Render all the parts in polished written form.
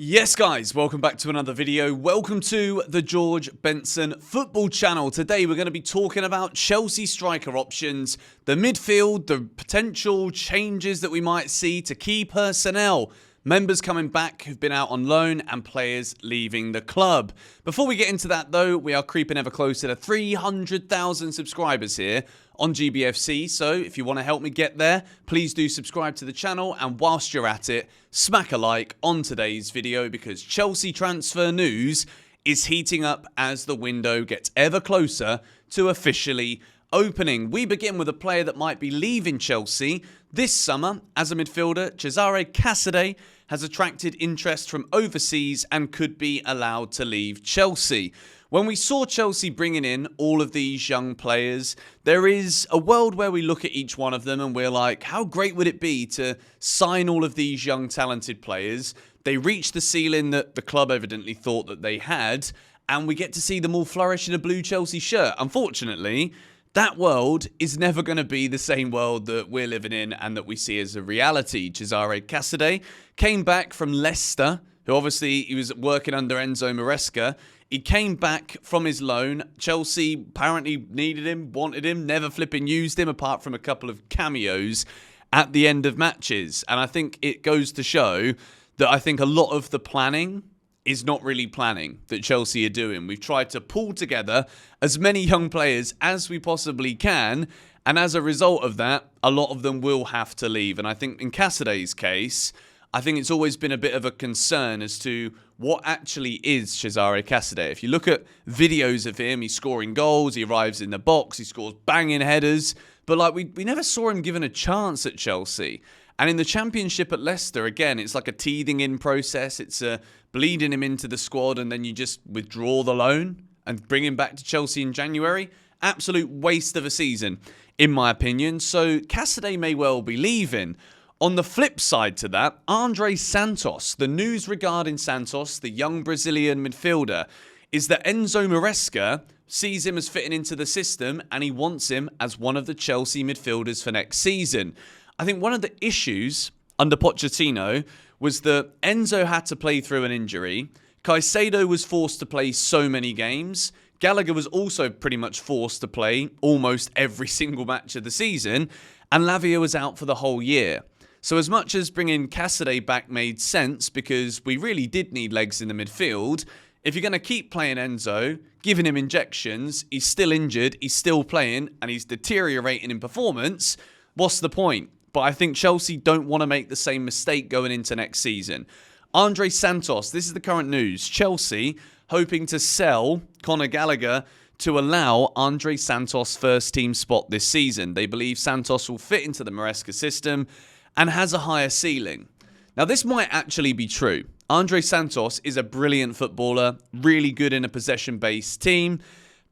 Yes guys, welcome back to another video. Welcome to the George Benson football channel. Today we're going to be talking about Chelsea striker options, the midfield, the potential changes that we might see to key personnel, members coming back who've been out on loan and players leaving the club. Before we get into that though, we are creeping ever closer to 300,000 subscribers here on GBFC, so if you want to help me get there, please do subscribe to the channel, and whilst you're at it, smack a like on today's video because Chelsea transfer news is heating up as the window gets ever closer to officially opening. We begin with a player that might be leaving Chelsea this summer as a midfielder. Cesare Casadei has attracted interest from overseas and could be allowed to leave Chelsea. When we saw Chelsea bringing in all of these young players, there is a world where we look at each one of them and we're like, how great would it be to sign all of these young talented players? They reach the ceiling that the club evidently thought that they had, and we get to see them all flourish in a blue Chelsea shirt. Unfortunately, that world is never going to be the same world that we're living in and that we see as a reality. Cesare Casadei came back from Leicester, who obviously he was working under Enzo Maresca. He came back from his loan. Chelsea apparently needed him, wanted him, never flipping used him apart from a couple of cameos at the end of matches. And I think it goes to show that I think a lot of the planning is not really planning that Chelsea are doing. We've tried to pull together as many young players as we possibly can, and as a result of that, a lot of them will have to leave. And I think in Casadei's case, I think it's always been a bit of a concern as to what actually is Cesare Casadei. If you look at videos of him, he's scoring goals, he arrives in the box, he scores banging headers, but like we never saw him given a chance at Chelsea. And in the Championship at Leicester, again, it's like a teething in process. It's bleeding him into the squad, and then you just withdraw the loan and bring him back to Chelsea in January. Absolute waste of a season, in my opinion. So Casadei may well be leaving. On the flip side to that, Andrey Santos, the news regarding Santos, the young Brazilian midfielder, is that Enzo Maresca sees him as fitting into the system and he wants him as one of the Chelsea midfielders for next season. I think one of the issues under Pochettino was that Enzo had to play through an injury. Caicedo was forced to play so many games. Gallagher was also pretty much forced to play almost every single match of the season. And Lavia was out for the whole year. So as much as bringing Casadei back made sense because we really did need legs in the midfield, if you're going to keep playing Enzo, giving him injections, he's still injured, he's still playing, and he's deteriorating in performance, what's the point? But I think Chelsea don't want to make the same mistake going into next season. Andrey Santos, this is the current news. Chelsea hoping to sell Conor Gallagher to allow Andrey Santos' first team spot this season. They believe Santos will fit into the Maresca system and has a higher ceiling. Now, this might actually be true. Andrey Santos is a brilliant footballer, really good in a possession-based team.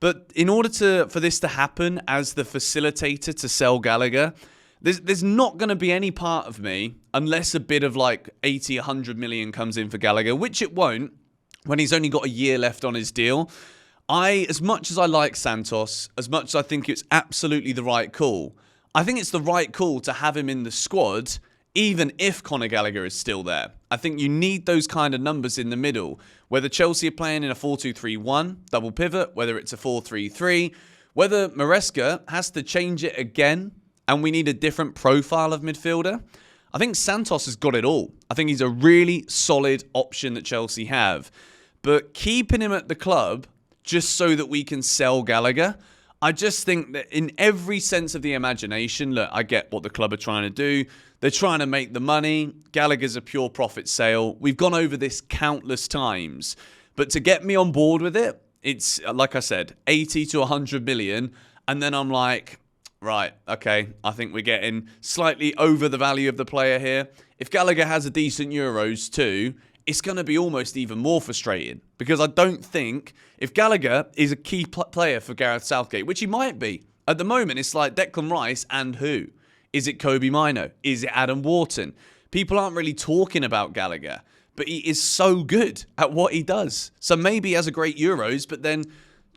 But in order for this to happen as the facilitator to sell Gallagher, there's not going to be any part of me unless a bid of like 80, 100 million comes in for Gallagher, which it won't when he's only got a year left on his deal. As much as I like Santos, as much as I think it's absolutely the right call, I think it's the right call to have him in the squad, even if Conor Gallagher is still there. I think you need those kind of numbers in the middle. Whether Chelsea are playing in a 4-2-3-1, double pivot, whether it's a 4-3-3, whether Maresca has to change it again and we need a different profile of midfielder, I think Santos has got it all. I think he's a really solid option that Chelsea have. But keeping him at the club just so that we can sell Gallagher, I just think that in every sense of the imagination, look, I get what the club are trying to do. They're trying to make the money. Gallagher's a pure profit sale. We've gone over this countless times. But to get me on board with it, it's, like I said, 80 to 100 million. And then I'm like, right, okay, I think we're getting slightly over the value of the player here. If Gallagher has a decent Euros too, it's going to be almost even more frustrating because I don't think if Gallagher is a key player for Gareth Southgate, which he might be, at the moment it's like Declan Rice and who? Is it Kobe Mino? Is it Adam Wharton? People aren't really talking about Gallagher, but he is so good at what he does. So maybe he has a great Euros, but then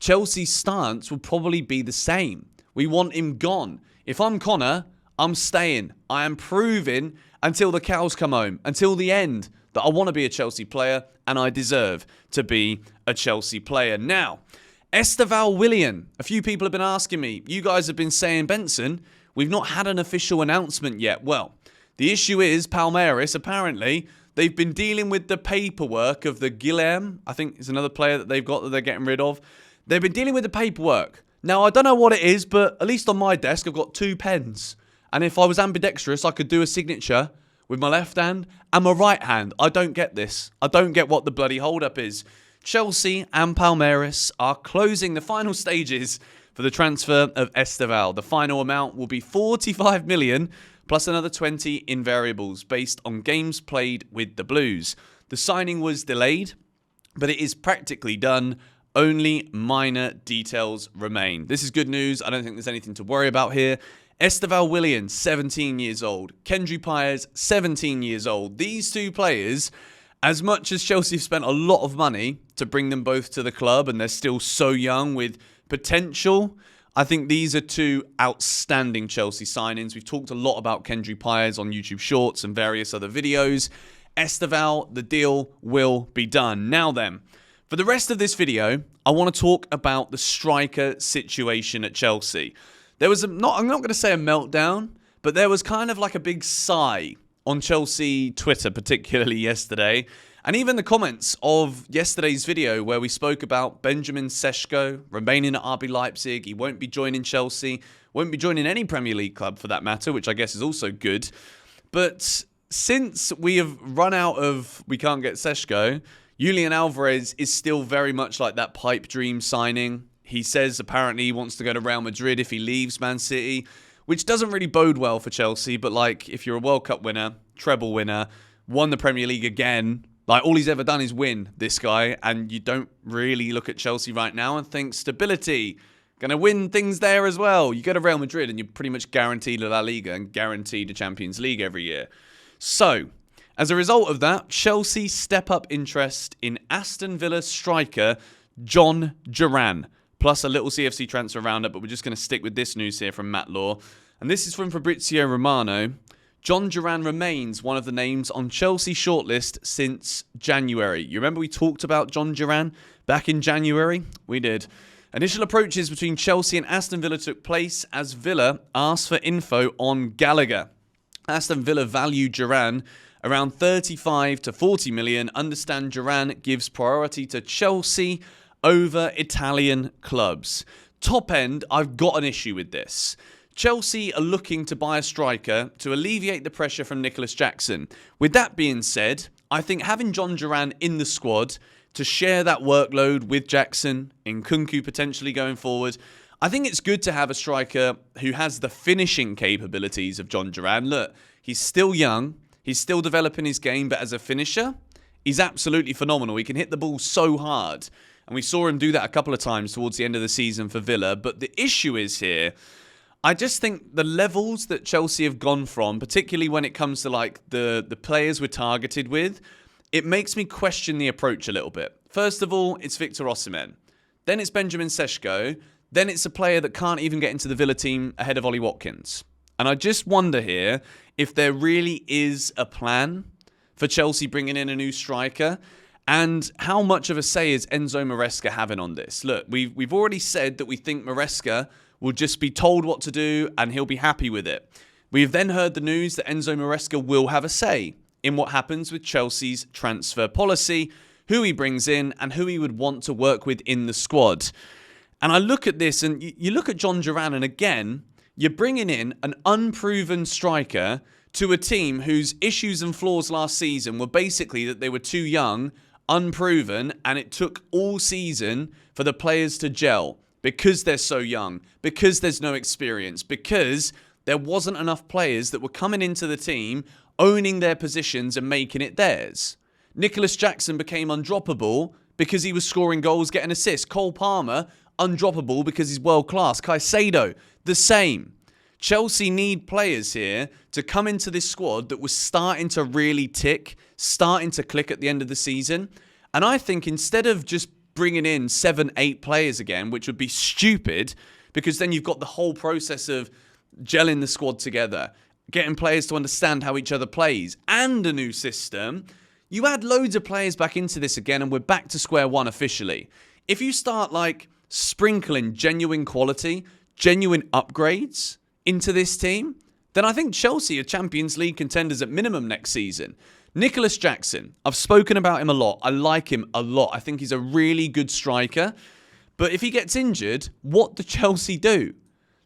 Chelsea's stance will probably be the same. We want him gone. If I'm Conor, I'm staying. I am proving until the cows come home, until the end, that I want to be a Chelsea player and I deserve to be a Chelsea player. Now, Esteval Willian. A few people have been asking me, you guys have been saying, Benson, we've not had an official announcement yet. Well, the issue is Palmeiras, apparently, they've been dealing with the paperwork of the Guilherme. I think it's another player that they've got that they're getting rid of. They've been dealing with the paperwork. Now, I don't know what it is, but at least on my desk, I've got 2 pens. And if I was ambidextrous, I could do a signature with my left hand and my right hand. I don't get this. I don't get what the bloody hold-up is. Chelsea and Palmeiras are closing the final stages for the transfer of Esteval. The final amount will be 45 million plus another 20 in variables based on games played with the Blues. The signing was delayed, but it is practically done. Only minor details remain. This is good news. I don't think there's anything to worry about here. Esteval Willian, 17 years old. Kendry Pires, 17 years old. These 2 players, as much as Chelsea have spent a lot of money to bring them both to the club and they're still so young with potential, I think these are 2 outstanding Chelsea signings. We've talked a lot about Kendry Pires on YouTube Shorts and various other videos. Esteval, the deal will be done. Now then, for the rest of this video, I want to talk about the striker situation at Chelsea. There was I'm not going to say a meltdown, but there was kind of like a big sigh on Chelsea Twitter, particularly yesterday. And even the comments of yesterday's video where we spoke about Benjamin Sesko remaining at RB Leipzig. He won't be joining Chelsea, won't be joining any Premier League club for that matter, which I guess is also good. But since we have run out of we can't get Sesko, Julian Alvarez is still very much like that pipe dream signing. He says apparently he wants to go to Real Madrid if he leaves Man City, which doesn't really bode well for Chelsea. But like, if you're a World Cup winner, treble winner, won the Premier League again, like all he's ever done is win, this guy. And you don't really look at Chelsea right now and think stability, going to win things there as well. You go to Real Madrid and you're pretty much guaranteed La Liga and guaranteed the Champions League every year. So, as a result of that, Chelsea step up interest in Aston Villa striker Jhon Duran. Plus a little CFC transfer roundup, but we're just going to stick with this news here from Matt Law. And this is from Fabrizio Romano. Jhon Duran remains one of the names on Chelsea shortlist since January. You remember we talked about Jhon Duran back in January? We did. Initial approaches between Chelsea and Aston Villa took place as Villa asked for info on Gallagher. Aston Villa value Duran around 35 to 40 million. Understand Duran gives priority to Chelsea over Italian clubs. Top end, I've got an issue with this. Chelsea are looking to buy a striker to alleviate the pressure from Nicholas Jackson. With that being said, I think having Jhon Duran in the squad to share that workload with Jackson, Nkunku potentially going forward, I think it's good to have a striker who has the finishing capabilities of Jhon Duran. Look, he's still young, he's still developing his game, but as a finisher, he's absolutely phenomenal. He can hit the ball so hard. And we saw him do that a couple of times towards the end of the season for Villa. But the issue is here, I just think the levels that Chelsea have gone from, particularly when it comes to like the players we're targeted with, it makes me question the approach a little bit. First of all, it's Victor Osimhen. Then it's Benjamin Sesko. Then it's a player that can't even get into the Villa team ahead of Ollie Watkins. And I just wonder here if there really is a plan for Chelsea bringing in a new striker. And how much of a say is Enzo Maresca having on this? Look, we've already said that we think Maresca will just be told what to do and he'll be happy with it. We've then heard the news that Enzo Maresca will have a say in what happens with Chelsea's transfer policy, who he brings in and who he would want to work with in the squad. And I look at this and you look at Jhon Duran and again, you're bringing in an unproven striker to a team whose issues and flaws last season were basically that they were too young, unproven, and it took all season for the players to gel because they're so young, because there's no experience, because there wasn't enough players that were coming into the team, owning their positions and making it theirs. Nicholas Jackson became undroppable because he was scoring goals, getting assists. Cole Palmer, undroppable because he's world class. Caicedo, the same. Chelsea need players here to come into this squad that was starting to really tick, starting to click at the end of the season. And I think instead of just bringing in 7, 8 players again, which would be stupid, because then you've got the whole process of gelling the squad together, getting players to understand how each other plays, and a new system, You add loads of players back into this again and we're back to square one officially. If you start like sprinkling genuine quality, genuine upgrades into this team, then I think Chelsea are Champions League contenders at minimum next season. Nicholas Jackson, I've spoken about him a lot. I like him a lot. I think he's a really good striker. But if he gets injured, what do Chelsea do?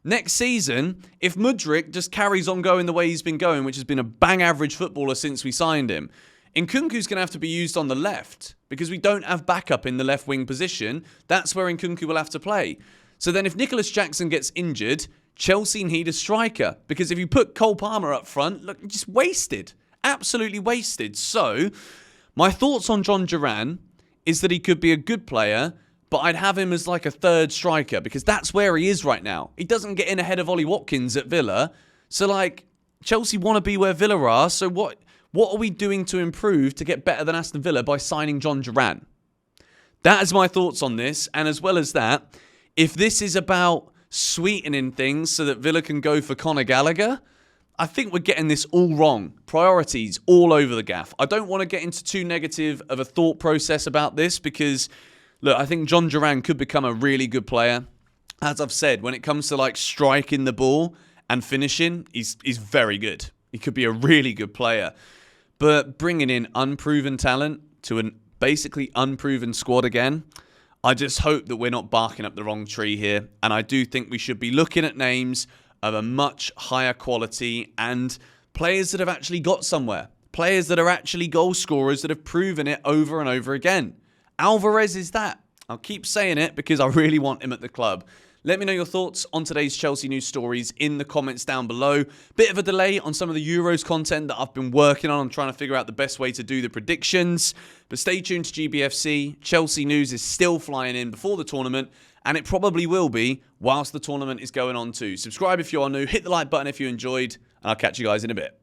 Next season, if Mudryk just carries on going the way he's been going, which has been a bang average footballer since we signed him, Nkunku's going to have to be used on the left because we don't have backup in the left wing position. That's where Nkunku will have to play. So then if Nicholas Jackson gets injured, Chelsea need a striker because if you put Cole Palmer up front, look, just wasted. Absolutely wasted. So my thoughts on Jhon Duran is that he could be a good player, but I'd have him as like a third striker because that's where he is right now. He doesn't get in ahead of Ollie Watkins at Villa. So like Chelsea want to be where Villa are. So what are we doing to improve to get better than Aston Villa by signing Jhon Duran? That is my thoughts on this. And as well as that, if this is about sweetening things so that Villa can go for Conor Gallagher, I think we're getting this all wrong. Priorities all over the gaff. I don't want to get into too negative of a thought process about this because, look, I think Jhon Duran could become a really good player. As I've said, when it comes to like striking the ball and finishing, he's very good. He could be a really good player. But bringing in unproven talent to an basically unproven squad again, I just hope that we're not barking up the wrong tree here. And I do think we should be looking at names of a much higher quality and players that have actually got somewhere. Players that are actually goal scorers that have proven it over and over again. Alvarez is that. I'll keep saying it because I really want him at the club. Let me know your thoughts on today's Chelsea news stories in the comments down below. Bit of a delay on some of the Euros content that I've been working on. I'm trying to figure out the best way to do the predictions. But stay tuned to GBFC. Chelsea news is still flying in before the tournament. And it probably will be whilst the tournament is going on too. Subscribe if you are new. Hit the like button if you enjoyed. And I'll catch you guys in a bit.